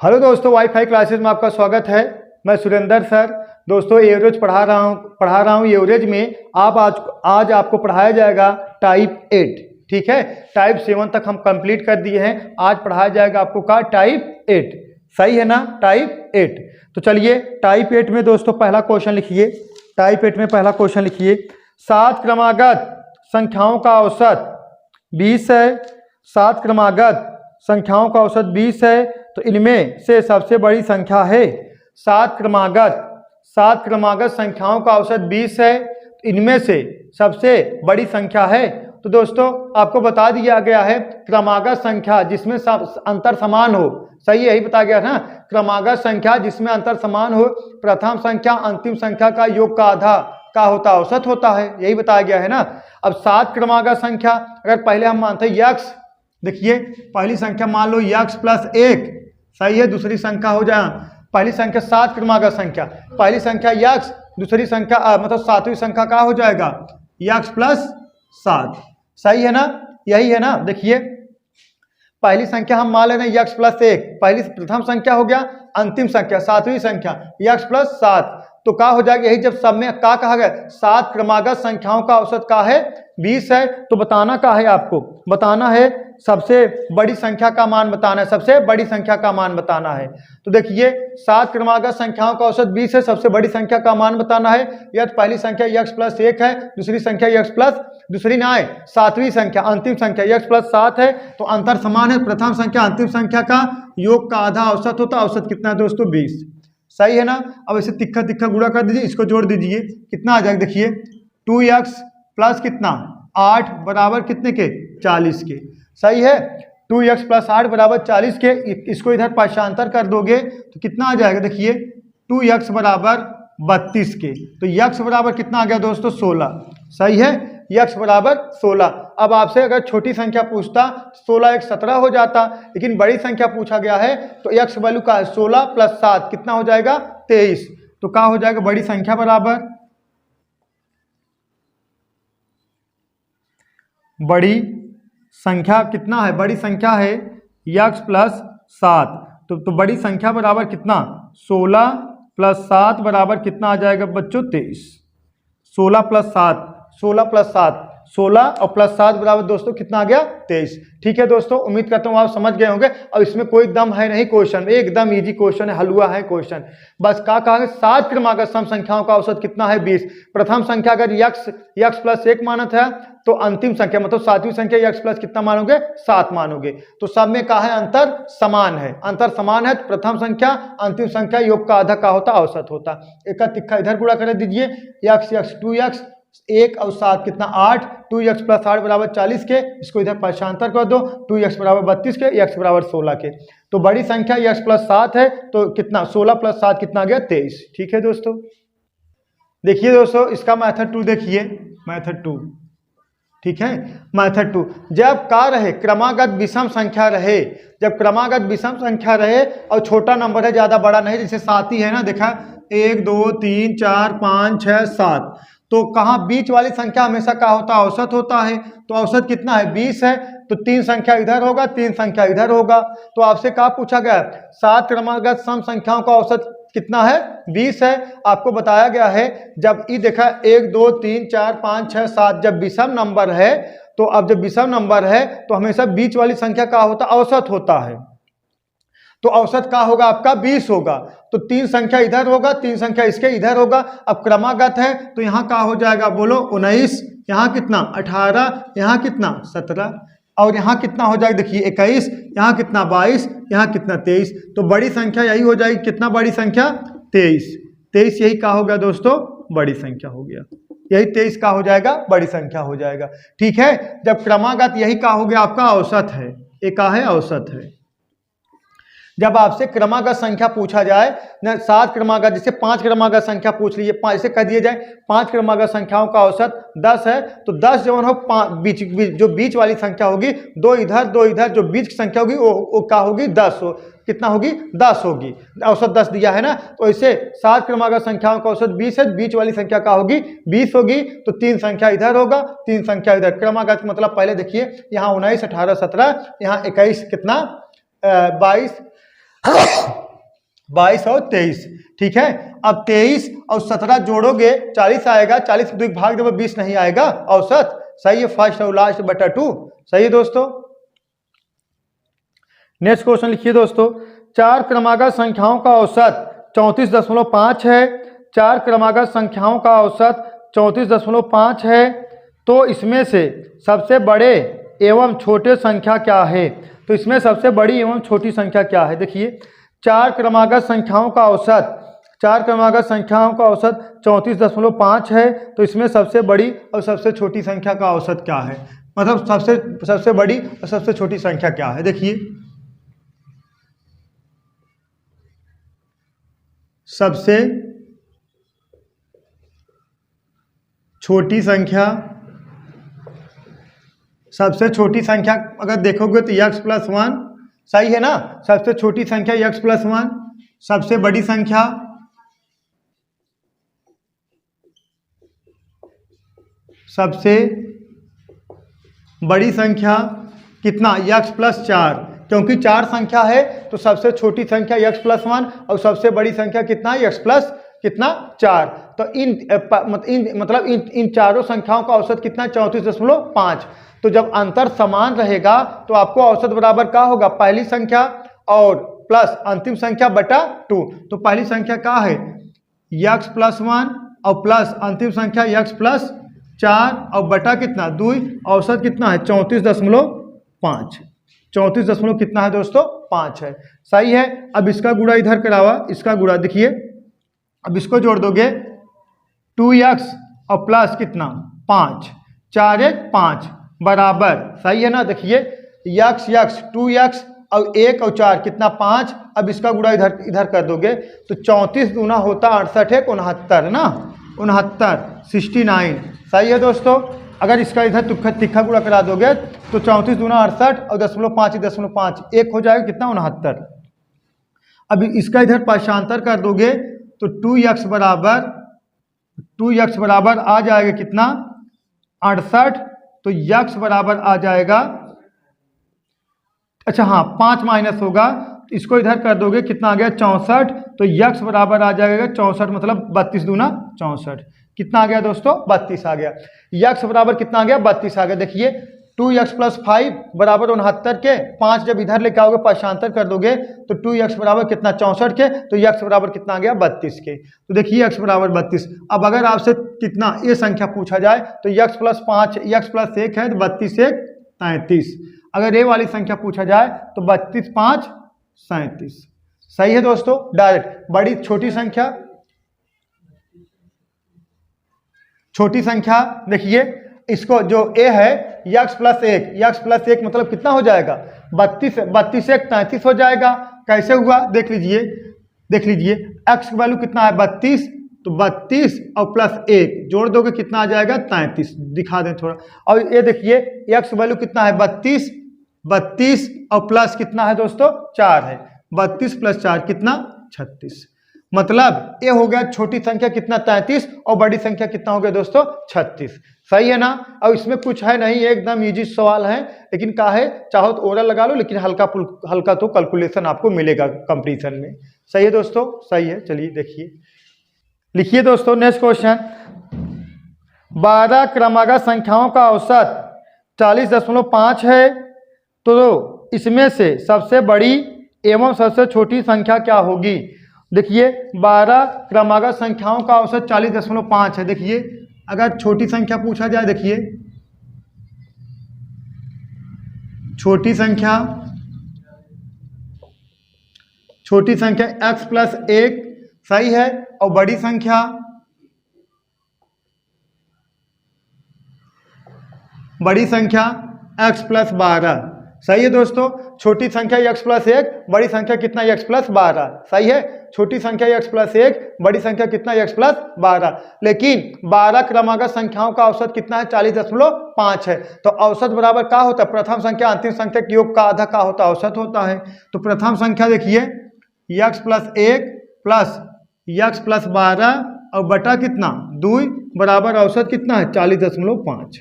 Hello दोस्तों, wifi classes में आपका स्वागत है। मैं सुरेंद्र सर दोस्तों एवरेज पढ़ा रहा हूँ। एवरेज में आज आपको पढ़ाया जाएगा टाइप 8। ठीक है, टाइप 7 तक हम कंप्लीट कर दिए हैं। आज पढ़ाया जाएगा आपको का टाइप 8। सही है ना, टाइप 8। तो चलिए टाइप 8 में दोस्तों पहला क्वेश्चन लिखिए। टाइप 8 में पहला क्वेश्चन लिखिए, 7 क्रमागत संख्याओं का औसत 20 है। 7 क्रमागत संख्याओं का औसत 20 है, तो इनमें से सबसे बड़ी संख्या है। 7 क्रमागत संख्याओं का औसत 20 है, तो इनमें से सबसे बड़ी संख्या है। तो दोस्तों आपको बता दिया गया है क्रमागत संख्या जिसमें अंतर समान हो। सही, यही बताया गया ना, क्रमागत संख्या जिसमें अंतर समान हो, प्रथम संख्या अंतिम संख्या का योग का आधा का होता औसत होता है। यही बताया गया है ना। अब 7 क्रमागत संख्या अगर पहले हम मानते हैं यक्स, देखिए पहली संख्या मान लो यक्स प्लस 1। सही है, दूसरी संख्या हो जाए पहली संख्या 7 क्रमागत संख्या, पहली संख्या यक्स, दूसरी संख्या मतलब सातवीं संख्या का हो जाएगा यक्स प्लस 7। सही है ना, यही है ना। देखिए पहली संख्या हम मान ले रहे हैं यक्स प्लस 1, पहली प्रथम संख्या हो गया, अंतिम संख्या सातवीं संख्या यक्स प्लस 7, तो का हो जाएगा यही। जब सब में का कहा गया 7 क्रमागत संख्याओं का औसत का है 20 है, तो बताना का है, आपको बताना है सबसे बड़ी संख्या का मान बताना है, सबसे बड़ी संख्या का मान बताना है। तो देखिए 7 क्रमागत संख्याओं का औसत 20 है, सबसे बड़ी संख्या का मान बताना है। यदि पहली संख्या यक्स प्लस 1 है, दूसरी संख्या यक्स प्लस, दूसरी ना है सातवीं संख्या अंतिम संख्या यक्स प्लस 7 है, तो अंतर समान है। प्रथम संख्या अंतिम संख्या का योग का आधा औसत होता है। औसत कितना है दोस्तों 20। सही है ना। अब इसे तिक्का तिक्का गुणा कर दीजिए, इसको जोड़ दीजिए, कितना आ जाएगा देखिए 2x प्लस कितना 8 बराबर कितने के 40 के। सही है, 2x प्लस 8 बराबर 40 के। इसको इधर पाशांतर कर दोगे तो कितना आ जाएगा देखिए 2x बराबर 32 के। तो x बराबर कितना आ गया दोस्तों 16। सही है, x बराबर 16। अब आपसे अगर छोटी संख्या पूछता 16 एक 17 हो जाता, लेकिन बड़ी संख्या पूछा गया है तो x वैल्यू का 16 प्लस 7 कितना हो जाएगा 23। तो क्या हो जाएगा बड़ी संख्या बराबर बड़ी संख्या कितना है, बड़ी संख्या है x प्लस 7। तो बड़ी संख्या बराबर कितना 16 प्लस 7 बराबर कितना आ जाएगा बच्चों 23। 16 प्लस 7 16 और प्लस 7 बराबर दोस्तों कितना आ गया 23। ठीक है दोस्तों, उम्मीद करता हूँ आप समझ गए होंगे। अब इसमें कोई दम है नहीं, क्वेश्चन एकदम इजी क्वेश्चन है, हलवा है क्वेश्चन। बस क्या कहा है 7 क्रमागत सम संख्याओं का औसत कितना है 20। प्रथम संख्या अगर यक्स प्लस 1 मानत है, तो अंतिम संख्या मतलब सातवीं संख्या यक्स प्लस कितना मानोगे 7 मानोगे। तो सब में कहा है अंतर समान है, अंतर समान है। तो प्रथम संख्या अंतिम संख्या योग का आधा का होता औसत होता। एक का तिक्का इधर गुणा कर दीजिए, यक्स 2x 1 और 7 कितना 8, 2x प्लस 8 बराबर 40 के। इसको इधर पाशांतर कर दो, 2x बराबर 32 के, x बराबर 16 के। तो बड़ी संख्या x प्लस 7 है, तो कितना 16 प्लस 7 कितना आ गया 23। ठीक है दोस्तों, देखिए दोस्तों इसका मेथड 2 देखिए, मेथड 2। ठीक है, मेथड 2, जब का रहे क्रमागत विषम संख्या रहे, जब क्रमागत विषम संख्या रहे और छोटा नंबर है ज्यादा बड़ा नहीं, जैसे 7 ही है ना, देखा 1 2 3 4 5 6 7, तो कहाँ बीच वाली संख्या हमेशा का होता है औसत होता है। तो औसत कितना है 20 है, तो 3 संख्या इधर होगा 3 संख्या इधर होगा। तो आपसे क्या पूछा गया 7 क्रमागत सम संख्याओं का औसत कितना है 20 है। आपको बताया गया है जब ये देखा 1 2 3 4 5 6 7 जब विषम नंबर है, तो अब जब विषम नंबर है तो हमेशा बीच वाली संख्या का होता औसत होता है। तो औसत का होगा आपका 20 होगा, तो 3 संख्या इधर होगा 3 संख्या इसके इधर होगा। अब क्रमागत है तो यहाँ का हो जाएगा बोलो 19, यहाँ कितना 18, यहाँ कितना 17, और यहाँ कितना हो जाएगा देखिए 21, यहाँ कितना 22, यहाँ कितना 23। तो बड़ी संख्या यही हो जाएगी, कितना बड़ी संख्या 23। यही का हो गया दोस्तों बड़ी संख्या हो गया, यही 23 का हो जाएगा बड़ी संख्या हो जाएगा। ठीक है, जब क्रमागत यही का हो गया आपका औसत है, एक का है औसत है। जब आपसे क्रमागत संख्या पूछा जाए ना, 7 क्रमागत, जैसे 5 क्रमागत संख्या पूछ लीजिए, ऐसे कह दिया जाए 5 क्रमागत संख्याओं का औसत 10 है, तो 10 जो हो जो बीच वाली संख्या होगी 2 इधर 2 इधर, जो बीच की संख्या होगी वो क्या होगी 10 हो, कितना होगी 10 होगी। औसत 10 दिया है ना, तो ऐसे 7 क्रमागत संख्याओं का औसत 20 है, बीच वाली संख्या क्या होगी 20 होगी। तो 3 संख्या इधर होगा 3 संख्या इधर। क्रमागत मतलब पहले देखिए यहाँ 19 18 17, यहाँ 21 कितना 22 22 और 23, ठीक है। अब 23 और 17 जोड़ोगे 40 आएगा, 40 को 2 भाग देंगे 20 नहीं आएगा औसत, सही है। फर्स्ट और लास्ट बटा 2, सही है दोस्तों। नेक्स्ट क्वेश्चन लिखिए दोस्तों, 4 क्रमागत संख्याओं का औसत 34.5 है। 4 क्रमागत संख्याओं का औसत 34.5 है, तो इसमें से सबसे बड़े एवं छोटे संख्या क्या है? तो इसमें सबसे बड़ी एवं छोटी संख्या क्या है? देखिए 4 क्रमागत संख्याओं का औसत 34.5 है, तो इसमें सबसे बड़ी और सबसे छोटी संख्या का औसत क्या है? मतलब सबसे बड़ी और सबसे छोटी संख्या क्या है? देखिए सबसे छोटी संख्या अगर देखोगे तो x + 1, सही है ना। सबसे छोटी संख्या x + 1, सबसे बड़ी संख्या कितना? x + 4, क्योंकि 4 संख्या है तो सबसे छोटी संख्या x + 1 और सबसे बड़ी संख्या कितना है? x + 4। तो इन चारों संख्याओं का औसत कितना है? 34.5। तो जब अंतर समान रहेगा तो आपको औसत बराबर क्या होगा? पहली संख्या और प्लस अंतिम संख्या बटा 2। तो पहली संख्या क्या है? x + 1 और प्लस अंतिम संख्या x + 4 और बटा कितना? 2। औसत कितना है? 34.5। 34 कितना है दोस्तों? 5 है, सही है। अब इसका गुणा इधर करावा, इसका गुणा देखिए, अब इसको जोड़ दोगे 2x और प्लस कितना? 5, 4 1 5 बराबर, सही है ना। देखिए x 2x और 1 और 4 कितना? 5। अब इसका गुणा इधर कर दोगे तो 34 दूना होता 68 1 69 ना, 69 69, सही है दोस्तों। अगर इसका इधर तिखा गुणा करा दोगे तो 34 दूना 68 और 0.5 1 हो जाएगा कितना? 69। अब इसका इधर पक्षांतर कर दोगे तो 2x बराबर आ जाएगा कितना? 68। तो x बराबर आ जाएगा, अच्छा हाँ 5 माइनस होगा, इसको इधर कर दोगे कितना आ गया? 64। तो x बराबर आ जाएगा 64, मतलब 32 दूना 64। कितना आ गया दोस्तों? 32 आ गया। x बराबर कितना आ गया? 32 आ गया। देखिए 2x + 5 बराबर 69 के, 5 जब इधर लेके आओगे पक्षांतर कर दोगे तो 2x बराबर कितना? 64 के, तो x बराबर कितना आ गया? 32 के। तो देखिए x बराबर 32। अब अगर आपसे कितना ये संख्या पूछा जाए तो x + 5 x + 1 है तो 32 1 33। अगर ये वाली संख्या पूछा जाए तो 32 5 37, सही है दोस्तों। डायरेक्ट बड़ी छोटी संख्या देखिए, इसको जो a है x + 1 मतलब कितना हो जाएगा? 32 1 33 हो जाएगा। कैसे हुआ देख लीजिए x की वैल्यू कितना है? 32, तो 32 और प्लस 1 जोड़ दोगे कितना आ जाएगा? 33। दिखा दें थोड़ा। और ये देखिए x की वैल्यू कितना है? 32 और प्लस कितना है दोस्तों? 4 है। 32 + 4 कितना? 36। मतलब ये हो गया छोटी संख्या कितना? 33 और बड़ी संख्या कितना हो गया दोस्तों? 36, सही है ना। अब इसमें कुछ है नहीं, एकदम इजी सवाल है, लेकिन क्या है चाहो तो ओरल लगा लो, लेकिन हल्का तो कैलकुलेशन आपको मिलेगा कंपटीशन में, सही है दोस्तों, सही है। चलिए देखिए, लिखिए दोस्तों नेक्स्ट क्वेश्चन, 12 क्रमागत संख्याओं का औसत 40.5 है, तो इसमें से सबसे बड़ी एवं सबसे छोटी संख्या क्या होगी? देखिए 12 क्रमागत संख्याओं का औसत 40.5 है। देखिए अगर छोटी संख्या पूछा जाए, देखिए छोटी संख्या x + 1, सही है, और बड़ी संख्या x + 12, सही है दोस्तों। छोटी संख्या x + 1, बड़ी संख्या कितना? x + 12, सही है। छोटी संख्या x + 1, बड़ी संख्या कितना? x + 12। लेकिन 12 क्रमागत संख्याओं का औसत कितना है? 40.5 है। तो औसत बराबर क्या होता है? प्रथम संख्या अंतिम संख्या के योग का आधा का होता है? औसत होता है। तो प्रथम संख्या देखिए x + 1 प्लस x + 12 और बटा कितना? 2 बराबर औसत कितना है? 40.5।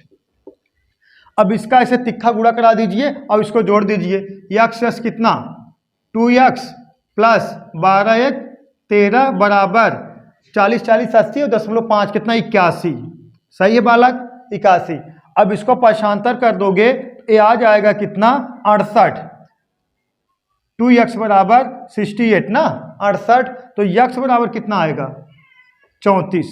अब इसका ऐसे तिखा गुणा करा दीजिए और इसको जोड़ दीजिए। x कितना? 2x प्लस 12 एक 13 बराबर 40 40 80 और 0.5 कितना 81। सही है बालक, 81। अब इसको पक्षांतर कर दोगे ये आ जाएगा कितना 68। 2x बराबर 68 ना 68। तो x बराबर कितना आएगा 34।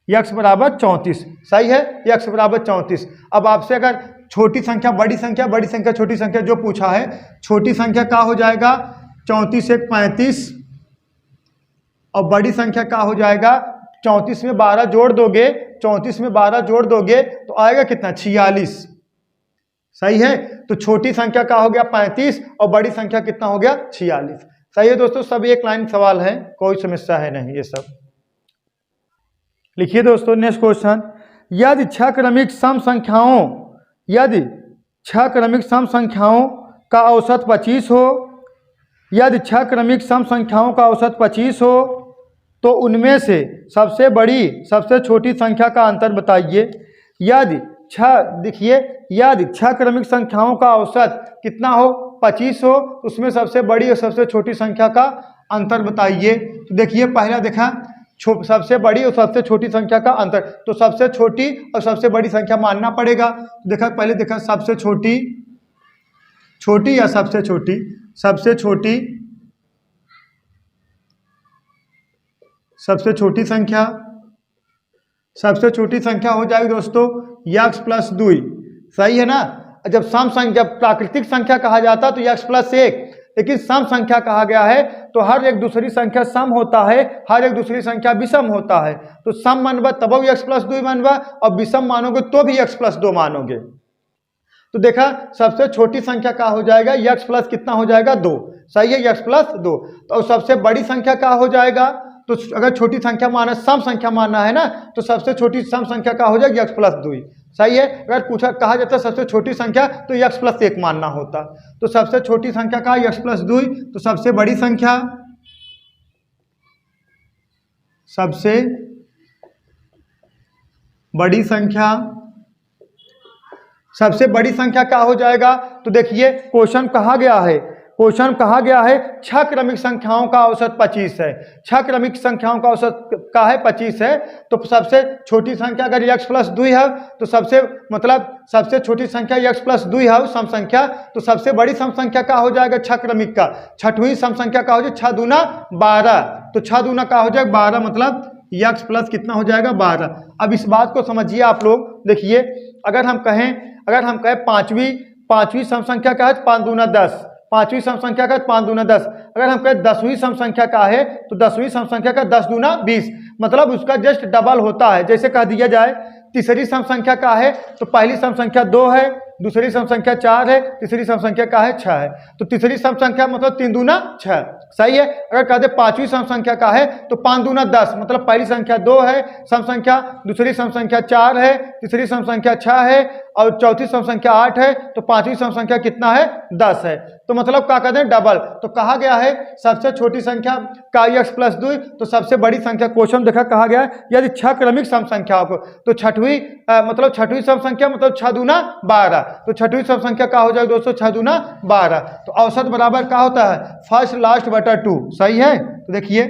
x बराबर 34। सही है, x बराबर 34। अब आपसे अगर छोटी संख्या बड़ी संख्या छोटी संख्या जो पूछा है, छोटी संख्या का हो जाएगा 34 एक 35 और बड़ी संख्या का हो जाएगा 34 में 12 जोड़ दोगे, 34 में 12 जोड़ दोगे तो आएगा कितना 46। सही है, तो छोटी संख्या का हो गया 35 और बड़ी संख्या कितना हो गया 46। सही है दोस्तों, सब एक लाइन सवाल है, कोई समस्या है नहीं ये सब। लिखिए दोस्तों नेक्स्ट क्वेश्चन, यदि छह क्रमिक सम संख्याओं का औसत 25 हो, यदि छह क्रमिक सम संख्याओं का औसत 25 हो तो उनमें से सबसे बड़ी सबसे छोटी संख्या का अंतर बताइए। यदि छह क्रमिक संख्याओं का औसत कितना हो 25 हो, उसमें सबसे बड़ी और सबसे छोटी संख्या का अंतर बताइए। तो देखिए पहला देखा सबसे बड़ी और सबसे छोटी संख्या का अंतर, तो सबसे छोटी और सबसे बड़ी संख्या मानना पड़ेगा। तो देखा पहले देखा सबसे छोटी या सबसे छोटी, सबसे छोटी संख्या हो जाएगी दोस्तों x प्लस 2। सही है ना, जब सम संख्या प्राकृतिक संख्या कहा जाता है तो x प्लस 1, लेकिन सम संख्या कहा गया है तो हर एक दूसरी संख्या सम होता है, हर एक दूसरी संख्या विषम होता है। तो सम मानवा तब भी x प्लस 2 मानवा और विषम मानोगे तो भी x प्लस 2 मानोगे। तो देखा सबसे छोटी संख्या का हो जाएगा x प्लस कितना हो जाएगा 2। सही है, x प्लस 2। तो सबसे बड़ी संख्या का हो जाएगा, तो अगर छोटी संख्या माना सम संख्या मानना है ना, तो सबसे छोटी सम संख्या का हो जाएगी x प्लस 2। सही है, अगर कहा जाता है सबसे छोटी संख्या तो x प्लस 1 मानना होता। तो सबसे छोटी संख्या का x प्लस 2, तो सबसे बड़ी संख्या का हो जाएगा। तो देखिए क्वेश्चन कहा गया है छह क्रमिक संख्याओं का औसत 25 है, छह क्रमिक संख्याओं का औसत का है 25 है। तो सबसे छोटी संख्या अगर x प्लस 2 है तो सबसे छोटी संख्या x प्लस 2 है सम संख्या, तो सबसे बड़ी सम संख्या का हो जाएगा छह क्रमिक का, छठवीं सम संख्या का हो जाएगा 6 दूना 12। तो 6 दूना का हो जाएगा 12, मतलब x प्लस कितना हो जाएगा 12। अब इस बात को समझिए आप लोग। देखिए अगर हम कहें पांचवी सम संख्या का है 5 दूना 10, पांचवी सम संख्या का 5 दूना 10। अगर हम कहें 10वीं सम संख्या का है तो 10वीं सम संख्या का 10 दूना 20, मतलब उसका जस्ट डबल होता है। जैसे कह दिया जाए तीसरी सम संख्या का है तो पहली सम संख्या 2 है, दूसरी सम संख्या 4 है, तीसरी सम संख्या का है 6 है। तो तीसरी सम संख्या मतलब 3 दूना 6। सही है, अगर कहते पांचवी सम संख्या का है तो 5 दूना 10, मतलब पहली संख्या 2 है सम संख्या, दूसरी सम संख्या 4 है, तीसरी सम संख्या 6 है और चौथी सम संख्या 8 है, तो पांचवी सम संख्या कितना है 10 है। तो मतलब क्या कहते हैं डबल। तो कहा गया है सबसे छोटी संख्या का x प्लस 2, तो सबसे बड़ी संख्या क्वेश्चन देखा कहा गया है यदि छह क्रमिक सम संख्याओं को, तो छठवीं सम संख्या मतलब 6 दूना 12। तो छठवीं सम संख्या का हो जाएगा दोस्तों 6 दूना 12। तो औसत बराबर क्या होता है फर्स्ट लास्ट बटा 2। सही है, तो देखिए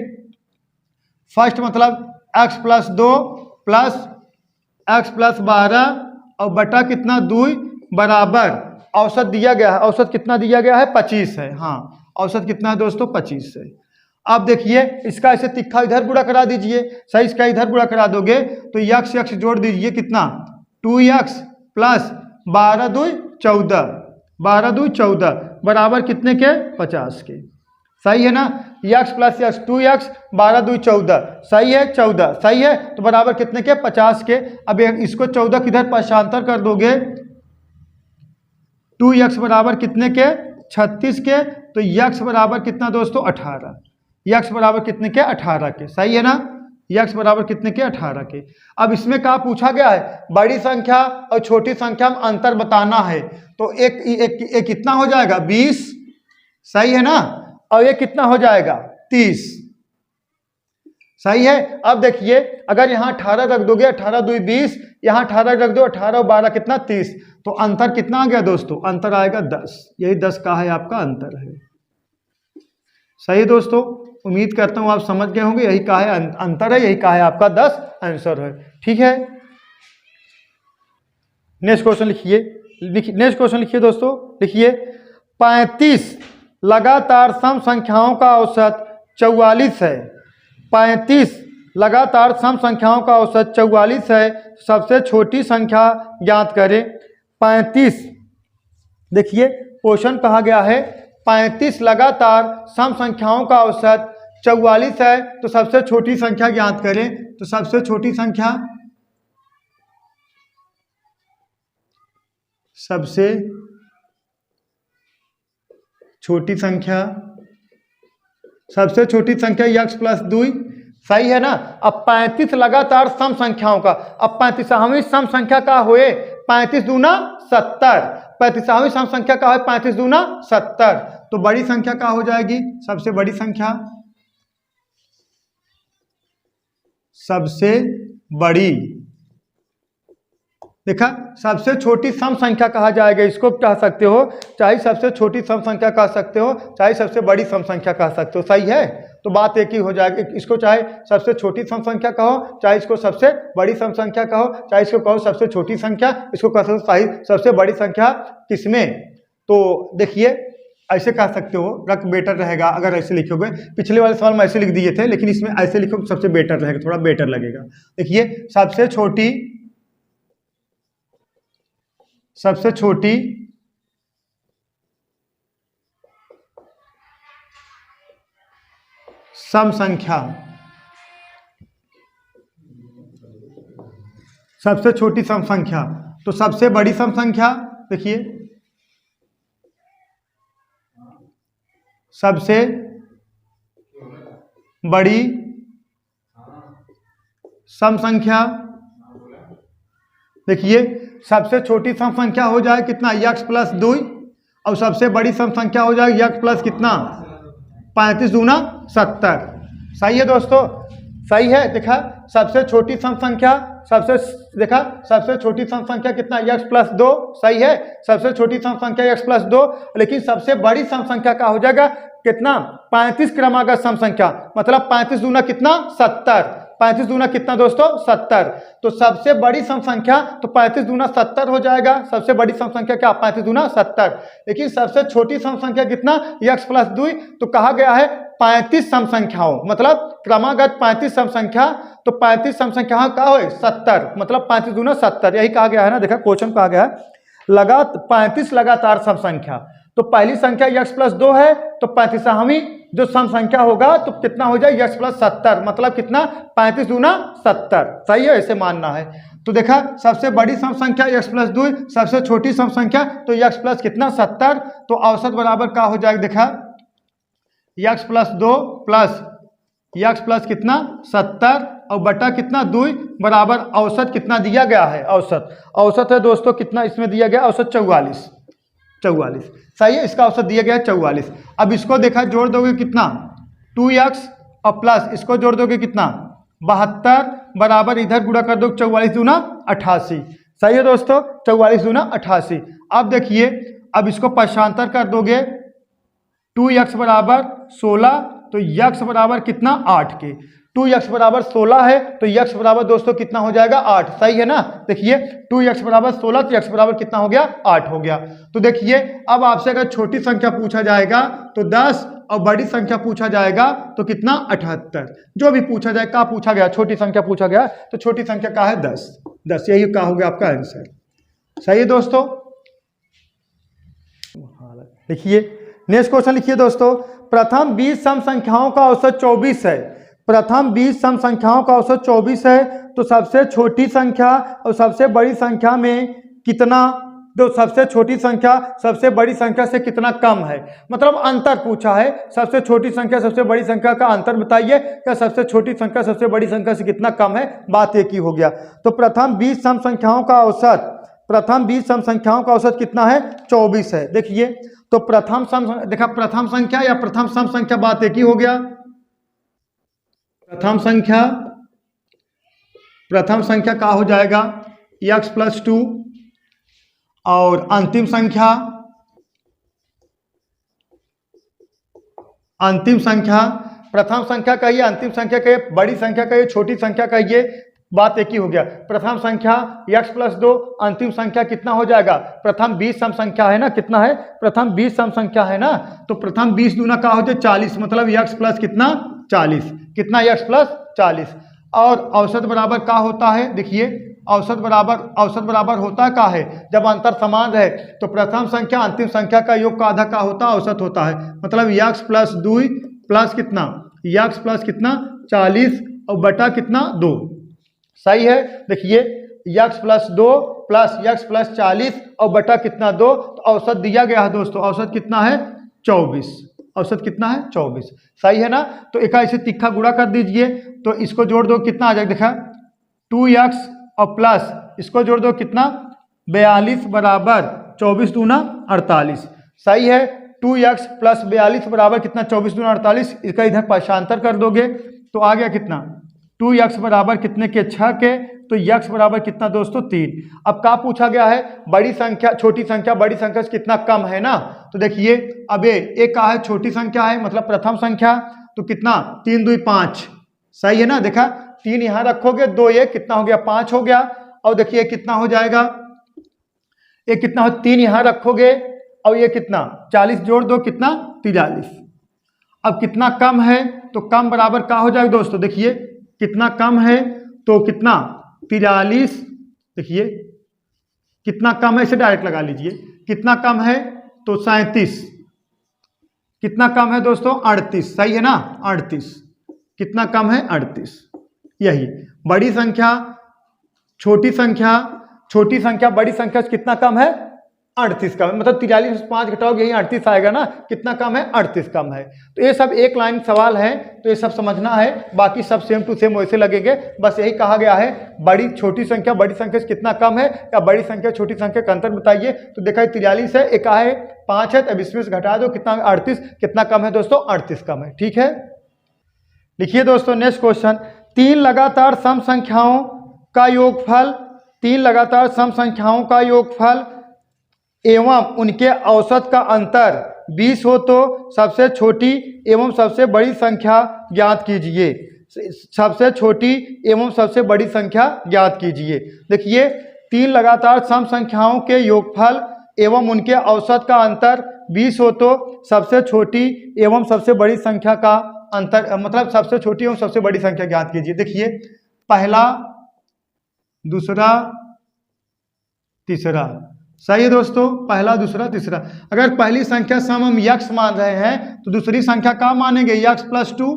फर्स्ट मतलब x plus 2 plus x plus 12 और बटा कितना 2 बराबर औसत दिया गया है। औसत कितना दिया गया है 25 है। हाँ, औसत कितना है दोस्तों 25 है। अब देखिए इसका ऐसे तिक्का इधर गुणा करा दीजिए। सही, इसका इधर गुणा करा दोगे तो x जोड़ दीजिए कितना 2x प्लस 12 2 14, 12 2 14 बराबर कितने के 50 के। सही है ना, x प्लस x 2x 12 2 14। सही है 14। सही है, तो बराबर कितने के 50 के। अब इसको 14 किधर पक्षांतर कर दोगे 2x बराबर कितने के 36 के, तो x बराबर कितना दोस्तों 18। x बराबर कितने के 18 के। सही है ना, x बराबर कितने के 18 के। अब इसमें क्या पूछा गया है बड़ी संख्या और छोटी संख्या में अंतर बताना है। तो एक कितना हो जाएगा 20। सही है ना, और ये कितना हो जाएगा 30। सही है। अब देखिए अगर यहाँ 18 रख दोगे 18 2 20, यहाँ 18 रख दो 18 और 12 कितना 30, तो अंतर कितना आ गया दोस्तों, अंतर आएगा 10। यही 10 का है आपका अंतर है। सही है दोस्तों, उम्मीद करता हूँ आप समझ गए होंगे। यही का है अंतर है, यही का है आपका 10 आंसर है। ठीक है, नेक्स्ट क्वेश्चन लिखिए। नेक्स्ट क्वेश्चन लिखिए दोस्तों, लिखिए 35 लगातार सम संख्याओं का औसत 44 है। 35 लगातार सम संख्याओं का औसत 44 है, सबसे छोटी संख्या ज्ञात करें। 35, देखिए क्वेश्चन कहा गया है 35 लगातार सम संख्याओं का औसत 44 है, तो सबसे छोटी संख्या ज्ञात करें। तो सबसे छोटी संख्या, सबसे छोटी संख्या, सबसे छोटी संख्या x प्लस 2, सही है ना। अब 35 लगातार सम संख्याओं का, अब 35वीं सम संख्या का होए 35 दूना 70, 35वीं सम संख्या का है 35 दूना 70, तो बड़ी संख्या का हो जाएगी, सबसे बड़ी संख्या, सबसे बड़ी, देखा सबसे छोटी सम संख्या कहा जाएगा, इसको कह सकते हो, चाहे सबसे छोटी सम संख्या कह सकते हो, चाहे सबसे बड़ी सम संख्या कह सकते हो। सही है, तो बात एक ही हो जाएगी। इसको चाहे सबसे छोटी सम संख्या कहो, चाहे इसको सबसे बड़ी सम संख्या कहो, चाहे इसको कहो सबसे छोटी संख्या, इसको कह सकते सही सबसे बड़ी संख्या किसमें। तो देखिए ऐसे कह सकते हो, रख बेटर रहेगा अगर ऐसे लिखोगे। पिछले वाले सवाल में ऐसे लिख दिए थे, लेकिन इसमें ऐसे लिखो सबसे बेटर रहेगा, थोड़ा बेटर लगेगा। देखिए सबसे छोटी, सबसे छोटी सम संख्या, सबसे छोटी सम संख्या, तो सबसे बड़ी सम संख्या, देखिए सबसे बड़ी सम संख्या, देखिए सबसे छोटी सम संख्या हो जाए कितना x प्लस 2, और सबसे बड़ी सम संख्या हो जाएगी x प्लस कितना 35 दूना 70। सही है दोस्तों, सही है। देखा सबसे छोटी सम संख्या, देखा सबसे छोटी सम संख्या कितना x प्लस 2, सही है, सबसे छोटी सम संख्या x प्लस 2, लेकिन सबसे बड़ी सम संख्या का हो जाएगा कितना 35 क्रमागत सम संख्या, मतलब 35 दूना कितना 70, 35 दूना कितना दोस्तों 70, तो सबसे बड़ी सम संख्या तो 35 दूना 70 हो जाएगा। सबसे बड़ी सम संख्या क्या 35 दूना 70, लेकिन सबसे छोटी सम संख्या कितना x प्लस 2, तो कहा गया है 35 सम संख्याओं, मतलब क्रमागत 35 सम संख्या, तो 35 सम संख्या का हो 70, मतलब 35 दूना 70, यही कहा गया है ना। देखा क्वेश्चन कहा गया है 35 लगातार सम संख्या, तो पहली संख्या x प्लस 2 है, तो 35वीं जो सम संख्या होगा तो कितना हो जाए x प्लस 70, मतलब कितना 35 दूना 70। सही है, ऐसे मानना है। तो देखा सबसे बड़ी सम संख्या x प्लस 2, सबसे छोटी सम संख्या तो x प्लस कितना 70, तो औसत बराबर का हो जाएगा, देखा x plus 2 plus x plus कितना 70 और बटा कितना 2 बराबर औसत कितना दिया गया है, औसत है दोस्तों कितना इसमें दिया गया, औसत 44। सही है, इसका औसत दिया गया है 44। अब इसको देखा जोड़ दोगे कितना 2x और प्लस इसको जोड़ दोगे कितना 72 बराबर इधर गुणा कर दो 44 दूना 88। सही है दोस्तों, 44 दूना 88। अब देखिए अब इसको पक्षांतर कर दोगे 2x बराबर 16, तो x बराबर कितना 8 के, 2x बराबर 16 है तो x बराबर दोस्तों कितना हो जाएगा 8। सही है ना, देखिए 2x बराबर 16 तो x बराबर कितना हो गया 8 हो गया। तो देखिए अब आपसे अगर छोटी संख्या पूछा जाएगा तो 10 और बड़ी संख्या पूछा जाएगा तो कितना 78, जो भी पूछा जाए का पूछा गया, छोटी संख्या पूछा गया तो छोटी संख्या का है 10, यही का हो गया आपका आंसर। सही है दोस्तों, देखिए नेक्स्ट क्वेश्चन लिखिए दोस्तों, प्रथम 20 सम संख्याओं का औसत 24 है, प्रथम 20 सम संख्याओं का औसत 24 है, तो सबसे छोटी संख्या और सबसे बड़ी संख्या में कितना, तो सबसे छोटी संख्या सबसे बड़ी संख्या से कितना कम है, मतलब अंतर पूछा है, सबसे छोटी संख्या सबसे बड़ी संख्या का अंतर बताइए, या सबसे छोटी संख्या सबसे बड़ी संख्या से कितना कम है, बात एक ही हो गया। तो प्रथम 20 सम संख्याओं का औसत, प्रथम 20 सम संख्याओं का औसत कितना है 24 है। देखिए तो प्रथम सम, देखा प्रथम संख्या या प्रथम सम संख्या बात एक ही हो गया, प्रथम संख्या का हो जाएगा x प्लस 2 और अंतिम संख्या अंतिम संख्या, प्रथम संख्या कहिए, अंतिम संख्या कहिए, बड़ी संख्या कहिए, छोटी संख्या कहिए, बात एक ही हो गया। प्रथम संख्या x प्लस 2, अंतिम संख्या कितना हो जाएगा? प्रथम 20 सम संख्या है ना, कितना है? प्रथम 20 सम संख्या है ना, तो प्रथम 20 दूना का हो जाए 40, मतलब x प्लस कितना? 40। कितना? x plus 40। और औसत बराबर का होता है? देखिए औसत बराबर होता का है जब अंतर समान है, तो प्रथम संख्या अंतिम संख्या का योग का आधा का होता है, औसत होता है। मतलब x प्लस 2 प्लस कितना? x प्लस कितना? 40 और बटा कितना? 2। सही है। देखिए x plus 2 plus x plus 40 और बटा कितना? 2। तो औसत दिया गया है दोस्तों, औसत कितना है? 24। औसत कितना है? 24। सही है ना। तो एक ऐसे तिक्का गुणा कर दीजिए, तो इसको जोड़ दो, कितना आ जाएगा? देखा 2x और प्लस इसको जोड़ दो, कितना? 42 बराबर 24 दूना 48। सही है। 2x प्लस 42 बराबर कितना? 24 दूना 48। इसका इधर पक्षांतर कर दोगे तो आ गया कितना? 2x बराबर कितने के? 6 के। तो x बराबर कितना दोस्तों? 3। अब क्या पूछा गया है? बड़ी संख्या छोटी संख्या बड़ी संख्या से कितना कम है ना। तो देखिए अब ये का है? छोटी संख्या है, मतलब प्रथम संख्या, तो कितना? 3 2 5। सही है ना। देखा 3 यहाँ रखोगे, 2 ये कितना हो गया? 5 हो गया। और देखिए कितना हो जाएगा? ये कितना हो? 3 यहाँ रखोगे और ये कितना? 40 जोड़ दो, कितना? 43। अब कितना कम है? तो कम बराबर क्या हो जाएगा दोस्तों? देखिए कितना कम है तो कितना? 43। देखिए कितना कम है, इसे डायरेक्ट लगा लीजिए। कितना कम है? तो 37। कितना कम है दोस्तों? 38। सही है ना, 38। कितना कम है? 38। यही बड़ी संख्या छोटी संख्या, छोटी संख्या बड़ी संख्या से कितना कम है? 38 कम है। मतलब 43 से 5 घटाओगे यही 38 आएगा ना। कितना कम है? 38 कम है। तो ये सब एक लाइन सवाल है, तो ये सब समझना है, बाकी सब सेम टू सेम वैसे लगेंगे। बस यही कहा गया है, बड़ी छोटी संख्या बड़ी संख्या से कितना कम है, या बड़ी संख्या छोटी संख्या का अंतर बताइए। तो देखा 43 है, एक है 5 है, अब इसमें से घटा दो, कितना? 38। कितना कम है दोस्तों? 38 कम है। ठीक है, लिखिए दोस्तों नेक्स्ट क्वेश्चन। 3 लगातार सम संख्याओं का योगफल, 3 लगातार सम संख्याओं का योगफल एवं उनके औसत का अंतर 20 हो तो सबसे छोटी एवं सबसे बड़ी संख्या ज्ञात कीजिए। सबसे छोटी एवं सबसे बड़ी संख्या ज्ञात कीजिए। देखिए 3 लगातार सम संख्याओं के योगफल एवं उनके औसत का अंतर 20 हो तो सबसे छोटी एवं सबसे बड़ी संख्या का अंतर, मतलब सबसे छोटी एवं सबसे बड़ी संख्या ज्ञात कीजिए। देखिए पहला, दूसरा, तीसरा। सही है दोस्तों, पहला, दूसरा, तीसरा। अगर पहली संख्या सम हम x मान रहे हैं तो दूसरी संख्या क्या मानेंगे? x plus 2।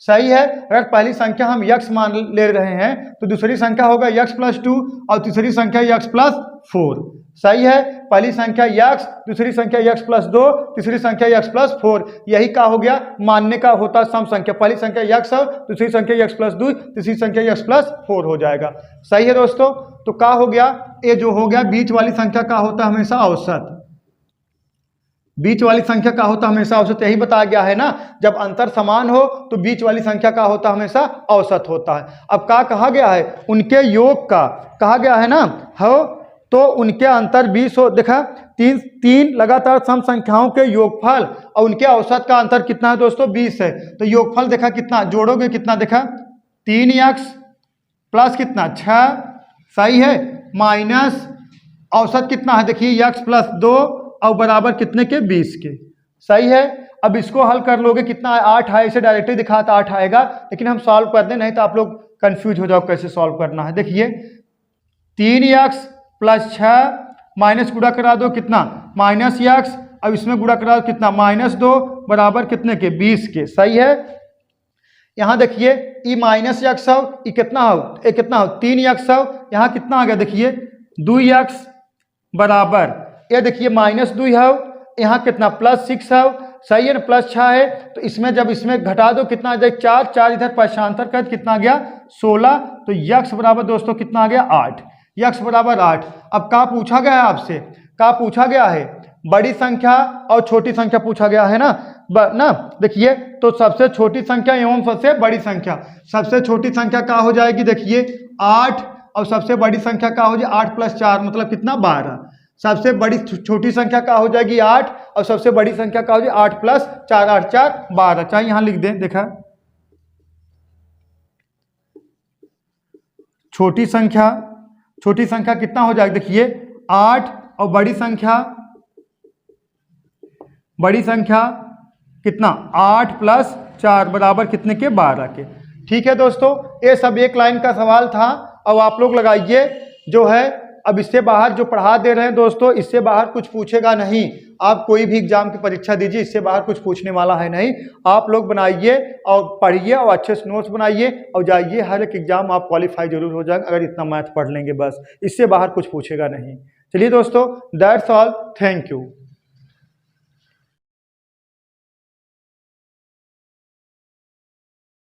सही है। अगर पहली संख्या हम x मान ले रहे हैं तो दूसरी संख्या होगा x प्लस 2 और तीसरी संख्या x प्लस 4। सही है। पहली संख्या x, दूसरी संख्या x प्लस 2, तीसरी संख्या x प्लस 4। यही क्या हो गया? मानने का होता सम संख्या। पहली संख्या x है, दूसरी संख्या x प्लस 2, तीसरी संख्या x प्लस 4 हो जाएगा। सही है दोस्तों। तो क्या हो गया? ये जो हो गया बीच वाली संख्या का होता है हमेशा औसत। बीच वाली संख्या का होता हमेशा औसत, यही बताया गया है ना। जब अंतर समान हो तो बीच वाली संख्या का होता हमेशा औसत होता है। अब क्या कहा गया है? उनके योग का कहा गया है ना, हो तो उनके अंतर 20 हो। देखा 3 लगातार सम संख्याओं के योगफल और उनके औसत का अंतर कितना है दोस्तों? 20 है। तो योगफल देखा कितना? जोड़ोगे कितना? देखा 3x प्लस कितना? 6। सही है। माइनस औसत कितना है? देखिए x प्लस 2 और बराबर कितने के? 20 के। सही है। अब इसको हल कर लोगे, कितना है? 8 है। इसे डायरेक्टली दिखा तो 8 आएगा, लेकिन हम सॉल्व कर दें, नहीं तो आप लोग कंफ्यूज हो जाओ कैसे सॉल्व करना है। देखिए 3x प्लस 6 माइनस गुणा करा दो, कितना? Minus x। अब इसमें गुणा करा दो, कितना? -2 बराबर कितने के? 20 के। सही है। यहाँ देखिए ई माइनस x हो, ये कितना हो? ये कितना हो? 3x हो। यहाँ कितना आ गया? देखिए 2x बराबर, ये देखिए -2 है, यहाँ कितना? +6 है। सही है ना, +6 है। तो इसमें जब इसमें घटा दो, कितना आ जाएगा? 4 4 इधर पक्षांतर कर, कितना आ गया? 16। तो x बराबर दोस्तों कितना आ गया? 8। x बराबर 8। अब क्या पूछा गया है आपसे? क्या पूछा गया है? बड़ी संख्या और छोटी संख्या पूछा गया है ना। देखिए तो सबसे छोटी संख्या एवं सबसे बड़ी संख्या, सबसे छोटी संख्या क्या हो जाएगी? देखिए 8 और सबसे बड़ी संख्या क्या हो जाए? 8 + 4 मतलब कितना? 12। सबसे बड़ी छोटी संख्या क्या हो जाएगी 8 और सबसे बड़ी संख्या क्या हो जाएगी 8 प्लस 4 8 4 12। चाहे यहां लिख दें, देखा छोटी संख्या कितना हो जाएगा, देखिए 8 और बड़ी संख्या कितना 8 प्लस 4 बराबर कितने के 12 के। ठीक है दोस्तों, ये सब एक लाइन का सवाल था। अब आप लोग लगाइए जो है, अब इससे बाहर जो पढ़ा दे रहे हैं दोस्तों, इससे बाहर कुछ पूछेगा नहीं। आप कोई भी एग्जाम की परीक्षा दीजिए, इससे बाहर कुछ पूछने वाला है नहीं। आप लोग बनाइए और पढ़िए और अच्छे से नोट्स बनाइए और जाइए, हर एक एग्जाम आप क्वालिफाई जरूर हो जाएगा अगर इतना मैथ पढ़ लेंगे बस। इससे बाहर कुछ पूछेगा नहीं। चलिए दोस्तों, दैट्स ऑल, थैंक यू।